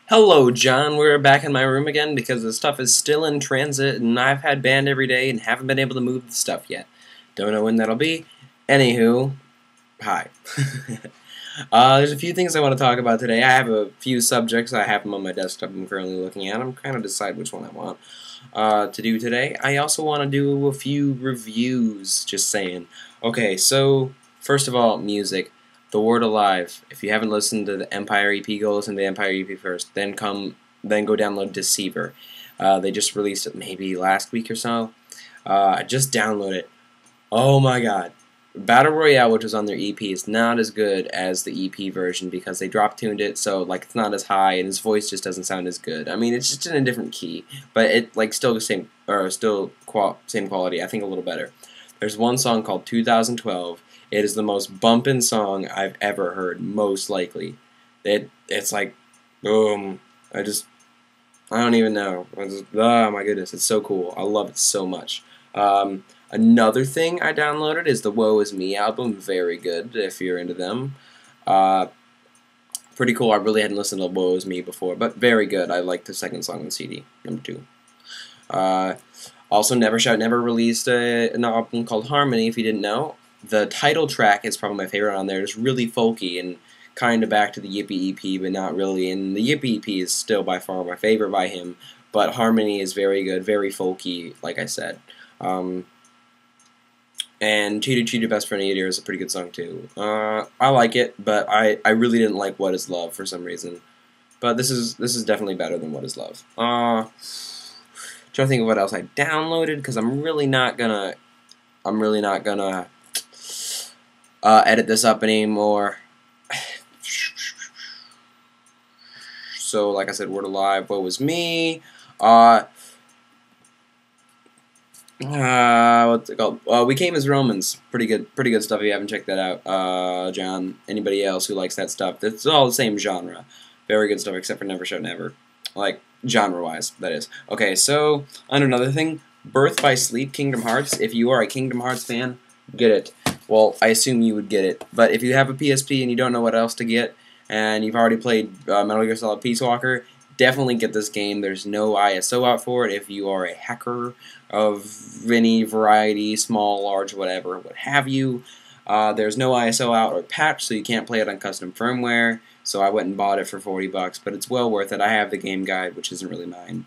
Hello, John. We're back in my room again because the stuff is still in transit and I've had band every day and haven't been able to move the stuff yet. Don't know when that'll be. Anywho, hi. There's a few things I want to talk about today. I have a few subjects. I have them on my desktop I'm currently looking at. I'm trying to decide which one I want to do today. I also want to do a few reviews, just saying. Okay, so first of all, music. The Word Alive. If you haven't listened to the Empire EP, go listen to the Empire EP first. Then go download Deceiver. They just released it maybe last week or so. Just download it. Oh my god. Battle Royale, which was on their EP, is not as good as the EP version because they drop tuned it, so like it's not as high and his voice just doesn't sound as good. I mean, it's just in a different key, but it like still the same or same quality. I think a little better. There's one song called 2012. It is the most bumpin' song I've ever heard, most likely. It's like, boom. I don't even know. Oh my goodness, it's so cool. I love it so much. Another thing I downloaded is the Woe Is Me album. Very good if you're into them. Pretty cool. I really hadn't listened to Woe Is Me before, but very good. I like the second song on the CD, number 2. Also, Never Shout Never released an album called Harmony, if you didn't know. The title track is probably my favorite on there. It's really folky and kind of back to the Yippee EP, but not really. And the Yippee EP is still by far my favorite by him, but Harmony is very good, very folky, like I said. And Cheated Cheated Best Friend Eater is a pretty good song too. I like it, but I really didn't like What Is Love for some reason. But this is definitely better than What Is Love. Trying to think of what else I downloaded because I'm really not gonna edit this up anymore. So like I said, Word Alive, What Was Me. What's it called? We Came as Romans. Pretty good stuff if you haven't checked that out. John, anybody else who likes that stuff. It's all the same genre. Very good stuff except for Never Shout Never. Like, genre-wise, that is. Okay, so, on another thing, Birth by Sleep, Kingdom Hearts. If you are a Kingdom Hearts fan, get it. Well, I assume you would get it. But if you have a PSP and you don't know what else to get, and you've already played Metal Gear Solid Peace Walker, definitely get this game. There's no ISO out for it if you are a hacker of any variety, small, large, whatever, what have you. There's no ISO out or patch, so you can't play it on custom firmware. So I went and bought it for $40, but it's well worth it. I have the game guide, which isn't really mine.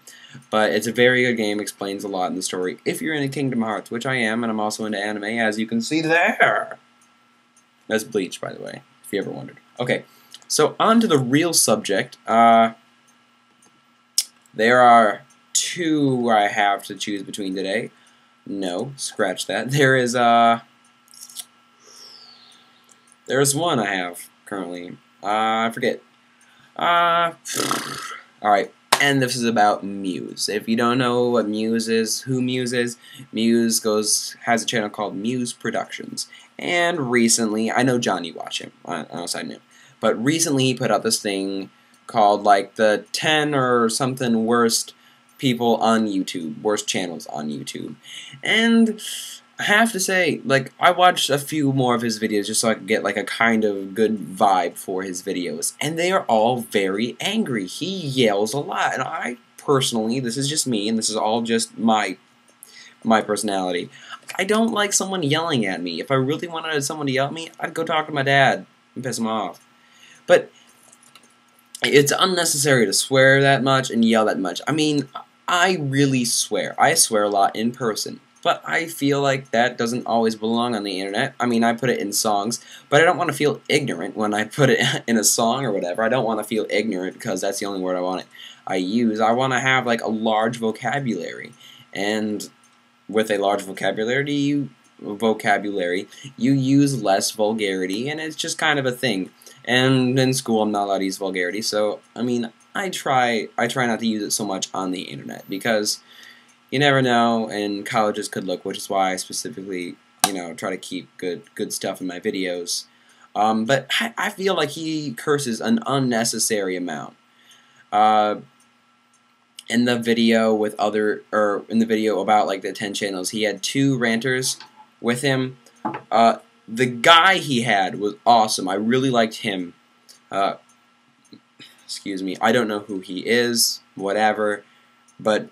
But it's a very good game, explains a lot in the story. If you're into Kingdom Hearts, which I am, and I'm also into anime, as you can see there. That's Bleach, by the way, if you ever wondered. Okay, so on to the real subject. There are 2 I have to choose between today. No, scratch that. There's one I have currently. I forget. Alright, and this is about Mues. If you don't know what Mues is, who Mues is, Mues has a channel called Mues Productions. And recently, I know John, you watch him, on a side note, but recently he put out this thing called like the 10 or something worst people on YouTube, worst channels on YouTube. And I have to say, like, I watched a few more of his videos just so I could get, like, a kind of good vibe for his videos. And they are all very angry. He yells a lot. And I, personally, this is just me, and this is all just my personality. I don't like someone yelling at me. If I really wanted someone to yell at me, I'd go talk to my dad and piss him off. But it's unnecessary to swear that much and yell that much. I mean, I really swear. I swear a lot in person. But I feel like that doesn't always belong on the internet. I mean, I put it in songs, but I don't want to feel ignorant when I put it in a song or whatever. I don't want to feel ignorant because that's the only word I use. I want to have like a large vocabulary. And with a large vocabulary, you use less vulgarity, and it's just kind of a thing. And in school, I'm not allowed to use vulgarity, so I mean, I try not to use it so much on the internet because you never know, and colleges could look, which is why I specifically, try to keep good stuff in my videos. But I feel like he curses an unnecessary amount. In the video in the video about like the 10 channels, he had 2 ranters with him. The guy he had was awesome. I really liked him. excuse me, I don't know who he is, whatever, but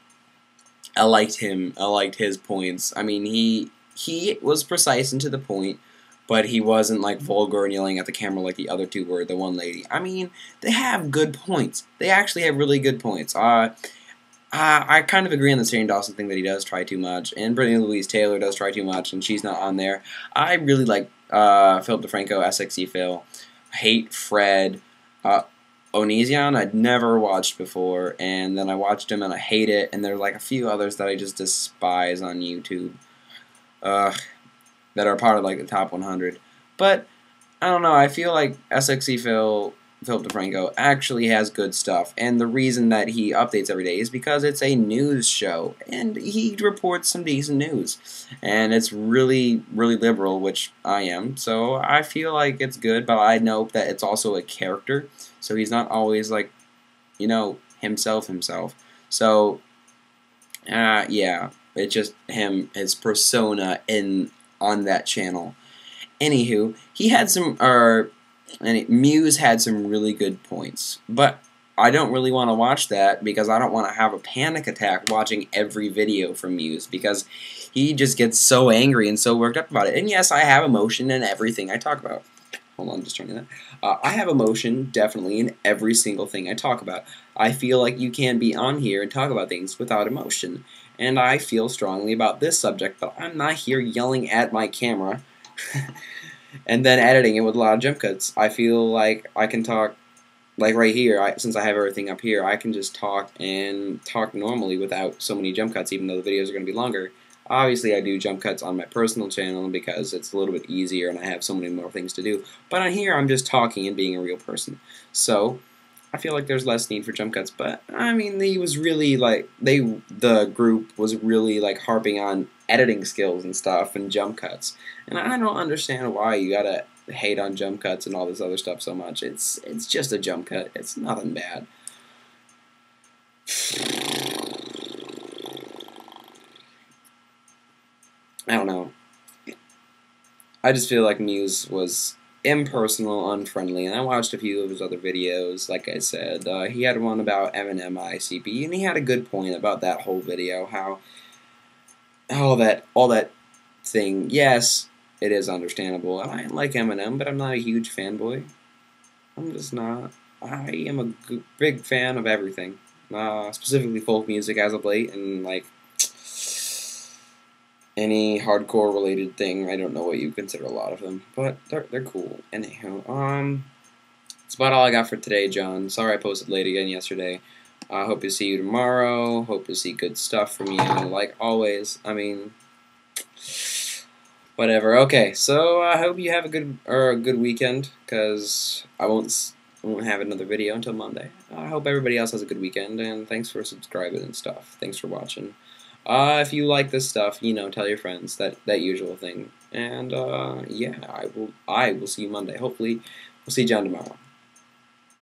I liked him. I liked his points. I mean, he was precise and to the point, but he wasn't like vulgar and yelling at the camera like the other two were. The one lady. I mean, they have good points. They actually have really good points. I kind of agree on the Shane Dawson thing that he does try too much, and Brittany Louise Taylor does try too much, and she's not on there. I really like Philip DeFranco, SXE Phil. Hate Fred. Onision I'd never watched before, and then I watched him and I hate it, and there are like a few others that I just despise on YouTube that are part of like the top 100. But I don't know, I feel like SXE Philip DeFranco actually has good stuff, and the reason that he updates every day is because it's a news show, and he reports some decent news, and it's really, really liberal, which I am, so I feel like it's good, but I know that it's also a character, so he's not always like, you know, himself. So, yeah, it's just him, his persona on that channel. Anywho, he had some, Mues had some really good points, but I don't really want to watch that because I don't want to have a panic attack watching every video from Mues because he just gets so angry and so worked up about it. And yes, I have emotion in everything I talk about. Hold on, just turning that. I have emotion, definitely, in every single thing I talk about. I feel like you can be on here and talk about things without emotion. And I feel strongly about this subject, but I'm not here yelling at my camera and then editing it with a lot of jump cuts. I feel like I can talk, like right here, since I have everything up here, I can just talk and talk normally without so many jump cuts, even though the videos are going to be longer. Obviously, I do jump cuts on my personal channel because it's a little bit easier and I have so many more things to do. But on here, I'm just talking and being a real person. So, I feel like there's less need for jump cuts. But, I mean, he was really, like, the group was really, like, harping on editing skills and stuff and jump cuts. And I don't understand why you gotta hate on jump cuts and all this other stuff so much. It's just a jump cut. It's nothing bad. I don't know. I just feel like Mues was impersonal, unfriendly, and I watched a few of his other videos. Like I said, he had one about Eminem ICP, and he had a good point about that whole video. How all that thing. Yes, it is understandable. And I like Eminem, but I'm not a huge fanboy. I'm just not. I am a big fan of everything, specifically folk music as of late, and like any hardcore related thing. I don't know what you consider a lot of them, but they're cool. Anyhow, that's about all I got for today, John. Sorry I posted late again yesterday. I hope to see you tomorrow. Hope to see good stuff from you. Like always, I mean, whatever. Okay, so I hope you have a good weekend, cause I won't have another video until Monday. I hope everybody else has a good weekend, and thanks for subscribing and stuff. Thanks for watching. If you like this stuff, you know, tell your friends, that usual thing. And yeah, I will see you Monday. Hopefully, we'll see John tomorrow.